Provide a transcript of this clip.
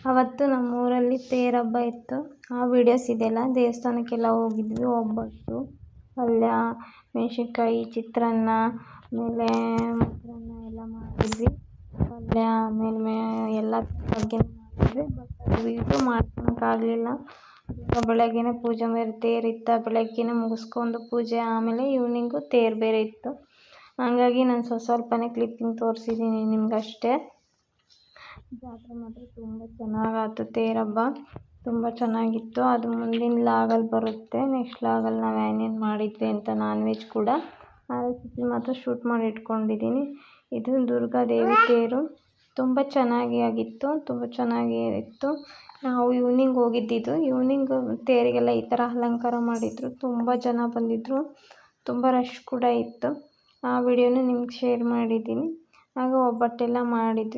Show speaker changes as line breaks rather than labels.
ಅವತ್ತು ನಮ್ಮೂರಲ್ಲಿ ತೇರು ಹಬ್ಬ ಇತ್ತು. ಆ ವಿಡಿಯೋಸ್ ಇದೆಲ್ಲ. ದೇವಸ್ಥಾನಕ್ಕೆಲ್ಲ ಹೋಗಿದ್ವಿ. ಒಬ್ಬಟ್ಟು, ಪಲ್ಯ, ಮೆಣಸಿನ್ಕಾಯಿ, ಚಿತ್ರಾನ್ನ, ಆಮೇಲೆ ಮೊಸರನ್ನ ಎಲ್ಲ ಮಾಡಿದ್ವಿ. ಪಲ್ಯ ಆಮೇಲೆ ಎಲ್ಲ ಬಗ್ಗೆ ಮಾಡಿದ್ವಿ. ಬಟ್ ಅದು ವೀಡಿಯೋ ಮಾಡ್ಕೊಳಕ್ಕಾಗಲಿಲ್ಲ. ಬೆಳಗ್ಗೆನೇ ಪೂಜೆ ಬೇರೆ ತೇರಿತ್ತು. ಬೆಳಗ್ಗೆನೇ ಮುಗಿಸ್ಕೊಂಡು ಪೂಜೆ ಆಮೇಲೆ ಈವ್ನಿಂಗು ತೇರು ಬೇರೆ ಇತ್ತು. ಹಂಗಾಗಿ ನಾನು ಸ್ವಲ್ಪನೇ ಕ್ಲಿಪ್ಪಿಂಗ್ ತೋರಿಸಿದ್ದೀನಿ ನಿಮಗಷ್ಟೇ. ಜಾತ್ರೆ ಮಾತ್ರ ತುಂಬ ಚೆನ್ನಾಗಾಯ್ತು. ತೇರು ಹಬ್ಬ ತುಂಬ ಚೆನ್ನಾಗಿತ್ತು. ಅದು ಮುಂದಿನ ಲಾಗಲ್ಲಿ ಬರುತ್ತೆ. ನೆಕ್ಸ್ಟ್ ಲಾಗಲ್ಲಿ ನಾವು ಏನೇನು ಮಾಡಿದ್ವಿ ಅಂತ ನಾನ್ ವೆಜ್ ಕೂಡ ಆ ರೆಸಿಪಿ ಮಾತ್ರ ಶೂಟ್ ಮಾಡಿ ಇಟ್ಕೊಂಡಿದ್ದೀನಿ. ಇದು ದುರ್ಗಾದೇವಿ ತೇರು ತುಂಬ ಚೆನ್ನಾಗಿ ಆಗಿತ್ತು. ತುಂಬ ಚೆನ್ನಾಗಿ ಇತ್ತು. ನಾವು ಈವ್ನಿಂಗ್ ಹೋಗಿದ್ದಿದ್ದು. ಈವ್ನಿಂಗ್ ತೇರಿಗೆಲ್ಲ ಈ ಥರ ಅಲಂಕಾರ ಮಾಡಿದ್ರು. ತುಂಬ ಜನ ಬಂದಿದ್ದರು. ತುಂಬ ರಶ್ ಕೂಡ ಇತ್ತು. ಆ ವಿಡಿಯೋನ ನಿಮ್ಗೆ ಶೇರ್ ಮಾಡಿದ್ದೀನಿ. ಆಗ ಒಬ್ಬಟ್ಟೆಲ್ಲ ಮಾಡಿದ್ವಿ.